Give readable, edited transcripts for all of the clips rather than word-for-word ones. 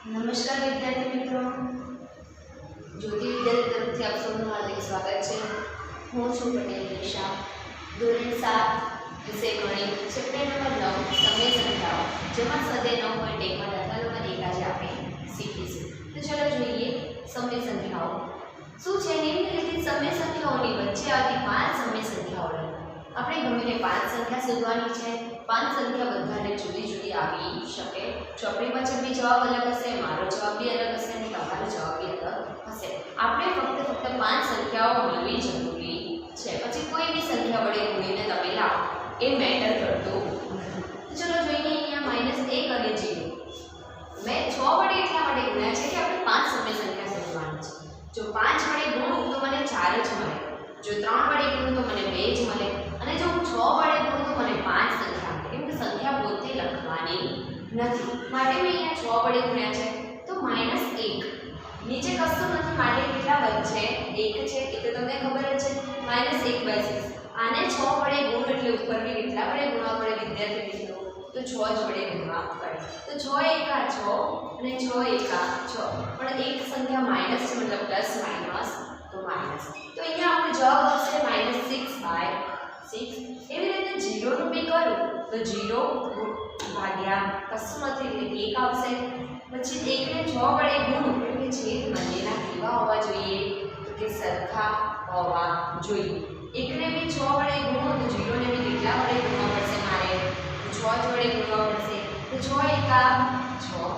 નમસ્કાર વિદ્યાર્થી મિત્રો, જ્યોતિ વિદ્યાલય તરફથી આપ સૌનું હાર્દિક સ્વાગત છે. હું છું પટેલ દિશા. ધોરણ 7 વિષય ગણિત ચેપ્ટર નંબર 9 સમય સંખ્યાઓ, જેમાં સ્વાધ્યાય 9.1 માં દાખલા નંબર 1 આજે આપણે શીખીશું. તો ચાલો જોઈએ સમય સંખ્યાઓ શું છે. નિમ્નલિખિત સમય સંખ્યાઓની વચ્ચે આવતી 5 સમય સંખ્યાઓ લો. આપણે ગમે 5 સંખ્યા શોધવાની છે. 5 સંખ્યા બધાને જુદી જુદી આવી શકે. ચોપડીમાં છબી જવાબ અલગ હશે, મારો જવાબ બી અલગ હશે અને તમારો જવાબ બી અલગ હશે. આપણે ફક્ત 5 સંખ્યાઓ મળવી જરૂરી છે. પછી કોઈ બી સંખ્યા વડે ગુણીને તમે લાવો એ મેટર કરતો નથી. તો ચલો જોઈએ અહીંયા -1 અને 0. મેં 6 વડે એટલા માટે ગુણ્યા છે કે આપણે 5 સમય સંખ્યા શોધવાની છે. જો 5 વડે ગુણું તો મને 4 જ મળે, જો 3 વડે ગુણું તો મને 2 જ મળે, અને જો હું 6 વડે ગુણું તો મને 5 સંખ્યા મળે. કેમ કે સંખ્યા પોતે લખવાની નથી, માટે મેં અહીંયા 6 વડે ગુણ્યા છે. તો -1 નીચે કશું નથી, માટે કેટલા વધશે? 1 છે. એ તો તમને ખબર જ છે. -1/6. આને 6 વડે ગુણ એટલે ઉપરની કેટલા વડે ગુણવા પડે વિદ્યાર્થી મિત્રો? તો 6 જ વડે ગુણવા પડે. તો 6 એકા 6 અને 6 એકા 6. પણ એક સંખ્યા માઈનસ છે, મતલબ પ્લસ માઈનસ તો માઈનસ. તો અહીંયા આપણો જવાબ આવશે -6/6. એવી રીતે 0 નું બી કરું તો 0 ભાગ્યા કશું નથી એટલે 1 આવશે. પછી 1 ને 6 વડે ગુણું એટલે છેદ બંનેના કેવા હોવા જોઈએ? તો કે સરખા હોવા જોઈએ. 1 ને બી 6 વડે ગુણો તો 0 ને બી કેટલા વડે ગુણવા પડશે? મારે 6 વડે ગુણવા પડશે. તો 6 એકા 6.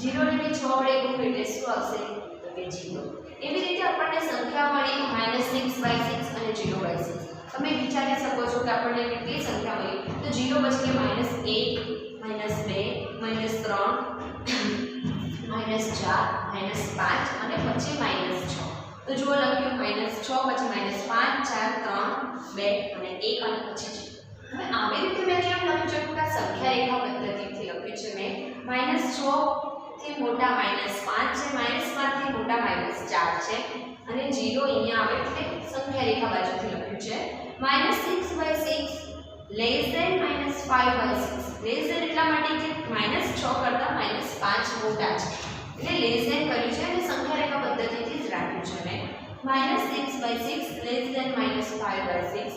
0 ને બી 6 વડે ગુણો એટલે શું આવશે? તો કે 0. એવી રીતે આપણને સંખ્યા મળી -6/6 અને 0/6. તમે વિચારી શકો છો કે આપણને કેટલી સંખ્યા મળી? તો 0 પછી -1 -2 -3 -4 -5 અને પછી -6. તો જો લખ્યું -6 પછી -5 4 3 2 અને 1 અને પછી 0. હવે આવી રીતે મેં કેમ લખ્યું છે કે સંખ્યા રેખા પદ્ધતિથી લખ્યું છે મેં. -6 થી મોટા -5 છે, -5 થી મોટા -4 છે, અને 0 અહીંયા આવે એટલે સંખ્યા રેખા બાજુથી લખ્યું છે. -6/6 લેસ ધેન -5/6. લેસ ધેન એટલા માટે કે -6 કરતા -5 મોટા છે એટલે લેસ ધેન કર્યું છે અને સંખ્યા રેખા પદ્ધતિથી જ રાખ્યું છે મેં. -6/6 less than -5/6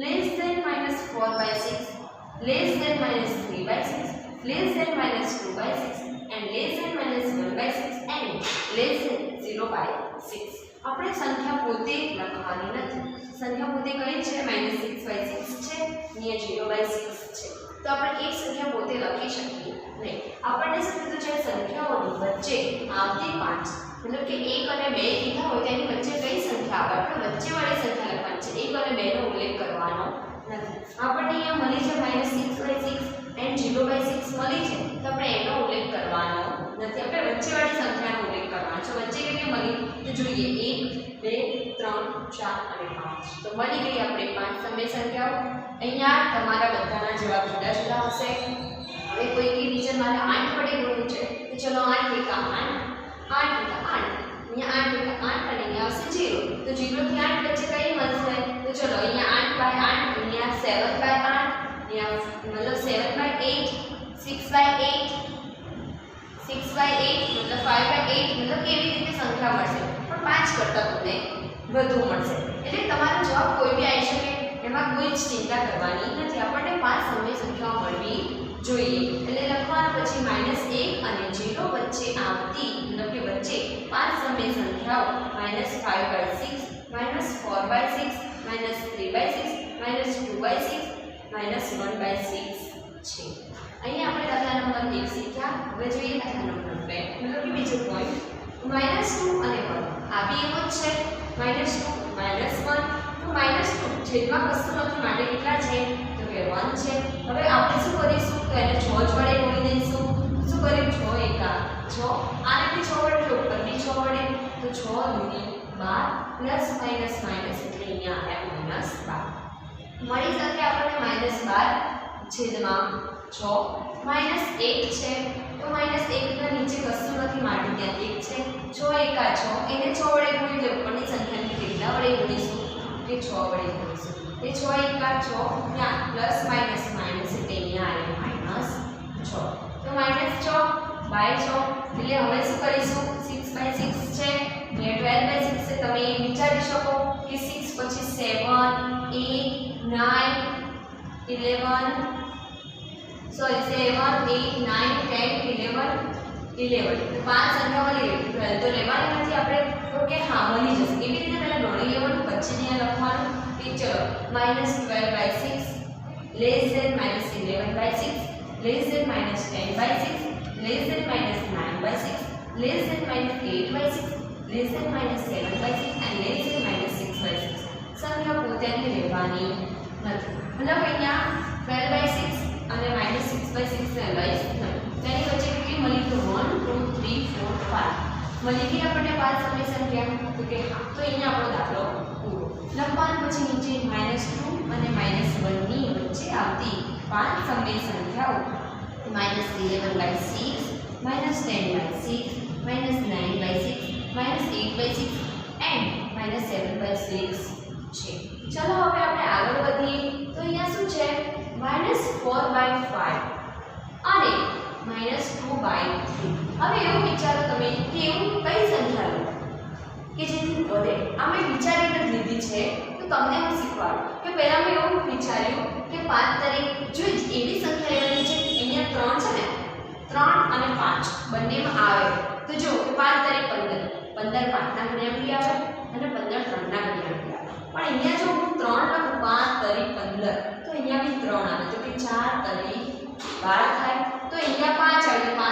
less than -4/6 less than -3/6 less than -2/6 and less than -1/6 and less than 0/6. આપણે સંખ્યા પોતે લખવાની નથી. સંખ્યા પોતે કઈ છે? -6/6 છે, અહીંયા 0/6 છે. તો આપણે એક સંખ્યા પોતે લખી શકીએ નહીં. આપણને શું કીધું છે? સંખ્યાઓની વચ્ચે આવતી 5, મતલબ કે 1 અને 2 કીધા હોય તેની વચ્ચે કઈ સંખ્યા આવે? આપણે વચ્ચેવાળી સંખ્યા લખવાની છે. 1 અને 2 નો ઉલ્લેખ કરવાનો નથી. આપણને અહીંયા મળી છે -6/6 and 0/6 મળી છે, તો આપણે એનો ઉલ્લેખ કરવાનો નથી. આપણે વચ્ચેવાળી સંખ્યાનો ઉલ્લેખ કરવાનો છે. વચ્ચે કેટલી મળી? તો જોઈએ 1 2 3 4 અને 5. તો મળી ગઈ આપણે 5 સમય સંખ્યાઓ. અહીંયા તમારા બધાના જવાબ જુદા જુદા હશે. હવે કોઈ કે ટીચર મારે 8 વડે ગુણવું છે, તો ચલો 8 એકા 8 8 એકા 8. અહીંયા 8 એકા 8 અને અહીંયા આવશે 0. તો 0 થી 8 વચ્ચે કઈ મળશે? તો ચલો અહીંયા 8/8, અહીંયા 7/8, मतलब 7/8, 6/8, 6/8 मतलब 5/8, मतलब કેવી રીતે સંખ્યા મળશે? પણ 5 કરતાં તમને વધુ મળશે. એટલે તમારો જવાબ કોઈ બી આવી શકે, એમાં કોઈ જ ચિંતા કરવાની નથી. આપણને 5 સમય સંખ્યાઓ મળવી જોઈએ. એટલે લખવાનું પછી -1 અને 0 વચ્ચે આવતી, મતલબ કે વચ્ચે 5 સમય સંખ્યાઓ -5/6 -4/6 -3/6 -2/6 -1/6 છે. અહીંયા આપણે દાખલા નંબર 1 શીખ્યા. હવે જોઈએ દાખલા નંબર 2, મતલબ કે બીજો પોઈન્ટ. -2 અને 1 આ બી એમ જ છે. -2 -1 તો -2 છેદમાં કશું નથી, માટે કેટલા છે? તો કે 1 છે. હવે આપણે શું કરીશું? તો એને 6 વડે ગુણી દઈશું. શું કર્યું? 6 એકા 6. આને બી 6 વડે એટલે ઉપર બી 6 વડે. તો 6 દૂની 12 પ્લસ માઈનસ માઈનસ એટલે અહીંયા આવ્યા -12. મળી સાથે આપણને -12 છેદમાં 6 -1 છે. તો -1 ના નીચે કશું નથી, માટે ત્યાં 1 છે. 6 એકા 6 એને 6 વડે ગુણી એટલે ઉપરની સંખ્યાને કેટલા વડે ગુણીશું? કે 6 વડે ગુણીશું. એ 6 એકા 6 ત્યાં પ્લસ માઈનસ માઈનસ એટલે અહીંયા આવ્યું -6. તો -6 બાય 6 એટલે હવે શું કરીશું 6/6 છે ને 12/6 છે તમે વિચારી શકો કે 6 પછી 7 8 9 11 sorry 7 8 9 10 11 તો પાંચ સંખ્યા મળી ગઈ 12 તો લેવાની નથી આપણે તો કે હા મળી જશે કેવી રીતે પહેલા ગણી લેવાનું પછી અહીંયા લખવાનું કે ચલો -12/6 less than -11/6 less than -10/6 less than -9/6 less than -8/6 less than -7/6 and less than -6/6 સંખ્યા પોતાની લેવાની નથી મતલબ અહીંયા 12/6 અને -6/6 ને લઈશ તેની વચ્ચે કેટલી મળી તો 1 2 3 4 5 મળી ગઈ આપણને પાંચ સમય સંખ્યા તો કે હા તો અહીંયા આપણો દાખલો પૂરો લખવાનું પછી નીચે -2 અને -1 ની વચ્ચે આવતી પાંચ સમય સંખ્યાઓ -11/6 -10/6 -9/6 -8/6 and -7/6 છે ચલો હવે આપણે આગળ વધીએ તો અહીંયા શું છે -4/5 અને -2/3 હવે એવું વિચારો તમે કે એવું કઈ સંખ્યા લો કે જેથી વધે આ મેં વિચારીને લીધી છે તો તમને હું શીખવાડું કે પહેલા મેં એવું વિચાર્યું કે 5 તારીખ જો એવી સંખ્યા લેવાની છે અહીંયા 3 છે ને 3 અને 5 બંનેમાં આવે તો જો કે 5 તારીખ 15 15 5 ના ગુણ્યા આવે અને 15 3 ના ગુણ્યા આવે પણ અહીંયા જો હું 3 લખું 5 તારીખ 15 તો અહીંયા બી 3 આવે તો કે 4 તારીખ 12 થાય તો અહીંયા 5 આવે 5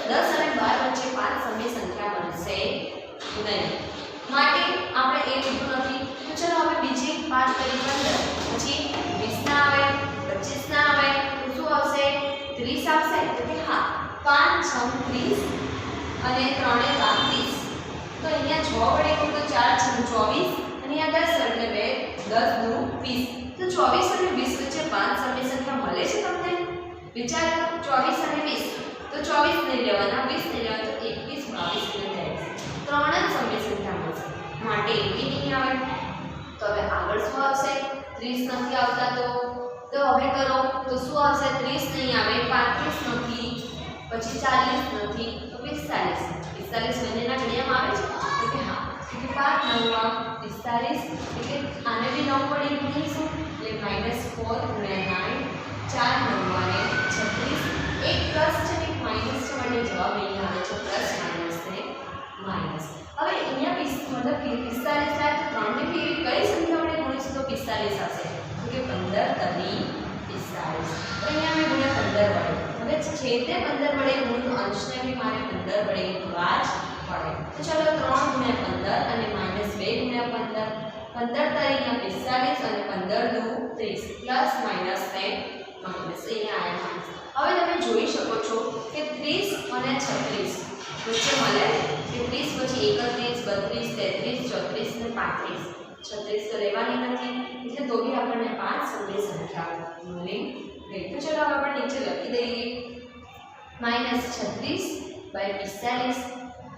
10 અને 12 વચ્ચે 5 સમય સંખ્યા બનશે નહીં માટે આપણે એ લીધું નથી તો ચલો હવે બીજી 5 તારીખ 15 પછી 20 ના આવે 25 ના આવે તો શું આવશે 30 આવશે તો કે હા 5 6 30 અને 3 એ 32 તો અહીંયા 6 વડે તો 4 6 24 અને અહીંયા 10 એટલે 2 10 2 20 તો 24 અને 20 વચ્ચે 5 સમય સંખ્યા મળે છે તમને વિચાર 24 અને 20 તો 24 નહીં લેવાના 20 નહીં લેવાના તો 21 22 અને 23 ત્રણ જ સમય સંખ્યા મળશે માટે 80 નહીં આવે તો હવે આગળ શું આવશે 30 નથી આવતા તો હવે કરો તો શું આવશે 30 નહીં આવે 35 નથી પછી 40 નથી તો 45 45 બંનેના ઘડિયામાં આવે છે તો કે હા કે 5 9 45 એટલે આને બી 9 વડે ગુણીશું એટલે -4 × 9 4 9 અને 36 એક પ્લસ છે એક માઈનસ છે માટે જવાબ અહીં આવે છે પ્લસ માઈનસ ને માઈનસ હવે અહીંયા મતલબ કે 45 થાય તો 3 ને બી એવી કઈ સંખ્યા વડે ગુણીશું તો 45 આવશે તો કે 15 તરી 45 તો અહીંયા મેં ગુણ્યા 15 વડે હવે છે તે 15 વડે ગુણ્યું અંશને બી મારે 15 વડે ગુણવા જ પડે તો ચલો 3 × 15 અને -2 × 15 15 તારીખના 45 અને 15 દુ 30 પ્લસ માઈનસ ને માઈનસ અહીંયા આવ્યા હવે તમે જોઈ શકો છો કે 30 અને 36 વચ્ચે મળે કે 30 પછી 31 32 33 34 અને 35 36 તો લેવાની નથી એટલે તો બી આપણને 5 સમય સંખ્યા મળી ગઈ તો ચલો હવે આપણે નીચે લખી દઈએ -36/45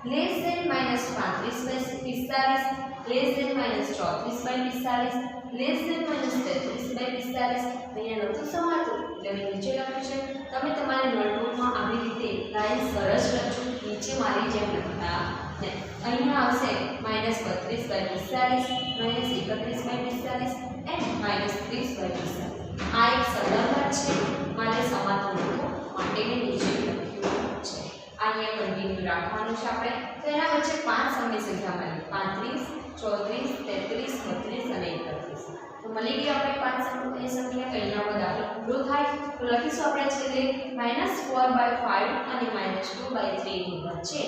less than -35/45 less than -34/45 less than -33/45 અહીંયા નતું સમાતું એટલે મેં નીચે લખ્યું છે તમે તમારી નોટબુકમાં આવી રીતે લાઈન સરસ લખજો નીચે મારી જેમ લખતા ને અહીંયા આવશે -32/45 -31/45 and -30/45 આ એક સંબંધ છે મારે સમાતું નહોતું માટે મેં નીચે લખ્યું છે અહીંયા કન્ટિન્યુ રાખવાનું છે આપણે તો એના વચ્ચે 5 સમય સંખ્યા મળી 35 34 33 32 અને 31 તો મળી ગઈ આપણે 5 સમય સંખ્યા કઈના આપણો દાખલો પૂરો થાય તો લખીશું આપણે છેલ્લે -4/5 અને -2/3 ની વચ્ચે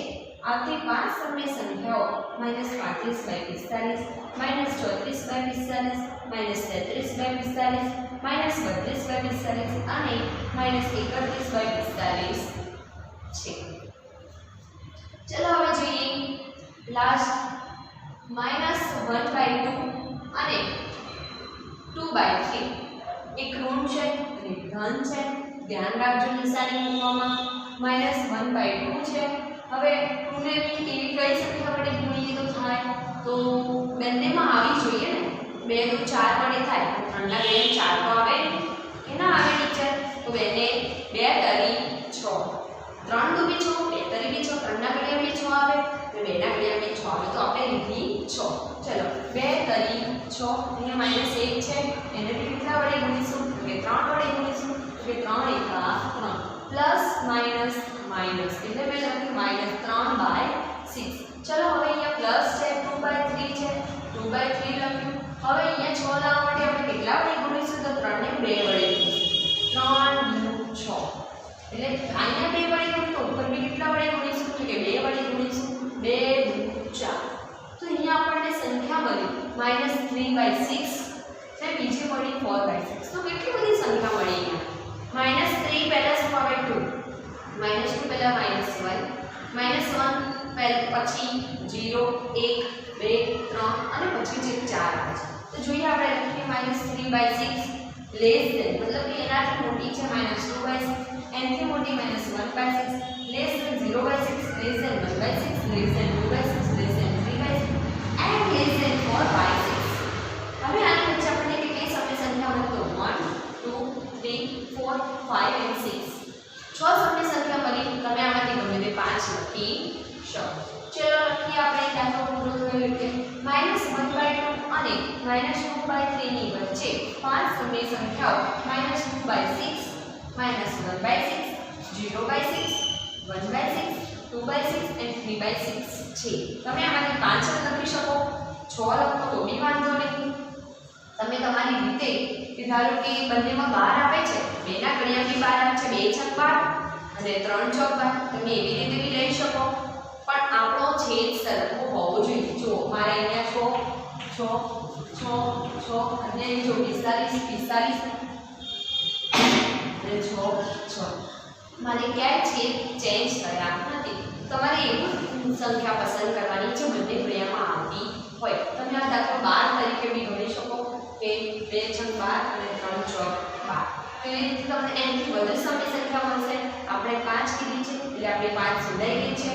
આવતી 5 સમય સંખ્યાઓ -35/45 -34/45 -33/45 -32/45 અને -31/45 છે ચલો હવે જોઈએ લાસ્ટ -1/2 અને 2/3 એક ઋણ છે અને ધન છે ધ્યાન રાખજો નિશાની મૂકવામાં -1/2 છે હવે 2 ને બી એવી કઈ સંખ્યા વડે ગુણીએ તો થાય તો બંનેમાં આવી જોઈએ ને 2 × 4 વડે થાય 3 ના ઘડિયા 4 તો આવે કે ના આવે ટીચર તો 2 ને 2 તરી 6 3 દુ બી 6 2 અને 2 ના ઘડિયા મેં 6 આવે તો આપણે લીધી 6. ચલો 2 તરી 6 અહીંયા -1 છે એને બી કેટલા વડે ગુણીશું તો કે 3 વડે ગુણીશું તો કે 3 એકા 3 પ્લસ માઈનસ માઈનસ એટલે મેં લખ્યું -3/6. ચલો હવે અહીંયા પ્લસ છે 2/3 છે 2/3 લખ્યું. હવે અહીંયા 6 લાવવા માટે આપણે કેટલા વડે ગુણીશું તો 3 ને 2 વડે ગુણીશું 3 × 6 એટલે અહીંયા 2 વડે ગુણીશું તો ઉપર બી કેટલા વડે ગુણીશું તો કે 2 વડે ગુણીશું 2 × 4. તો અહીંયા આપણને સંખ્યા મળી -3/6 છે બીજી મળી 4/6. તો કેટલી બધી સંખ્યા મળી અહીંયા -3 પહેલા શું આવે 2 -2 પહેલા -1 પછી 0 1 2 3 અને પછી જે 4 આવે છે. તો જોઈએ આપણે લખીએ -3/6 લેસ ધેન મતલબ કે એનાથી મોટી છે -2/6 એનાથી મોટી -1/6 less than 0/6 less than 1/6 less than 2/6 less than 3/6 and less than 4/6. હવે આની વચ્ચે આપણને કેટલી સમય સંખ્યા મળે તો 1 2 3 4 5 અને 6 6 સમય સંખ્યા મળી. તમે આમાંથી ગમે તે 5 લખી શકો. ચલો લખીએ આપણે દાખલો પૂરો થયો કે -1/2 અને -2/3 ની વચ્ચે 5 સમય સંખ્યાઓ -2/6 -1/6 0/6 1/6 2/6 અને 3/6 છે. તમે આમાંથી 5 લખી શકો 6 લખો તો બી વાંધો નહીં. તમે તમારી રીતે કે ધારો કે બંનેમાં 12 આપે છે 2 ના ઘડિયા બી 12 આપે છે 2 છક 12 અને 3 ચોક 12 તમે એવી રીતે બી લઈ શકો. પણ આપણો છેદ સરખો હોવો જોઈએ. જો મારે અહીંયા 6 6 6 6 અને જો 45 અને 6 6 મારે ક્યાંય છેદ ચેન્જ કર્યા નથી. તમારે એવું સંખ્યા પસંદ કરવાની છે બંને ઘડિયામાં આવતી હોય. તમે આ દાખલો 12 તરીકે બી ગણી શકો કે 2 છક 12 અને 3 ચોક 12. એવી રીતે તમને એનાથી વધુ સમય સંખ્યા મળશે. આપણે 5 કીધી છે એટલે આપણે 5 શોધાઈ ગઈ છે.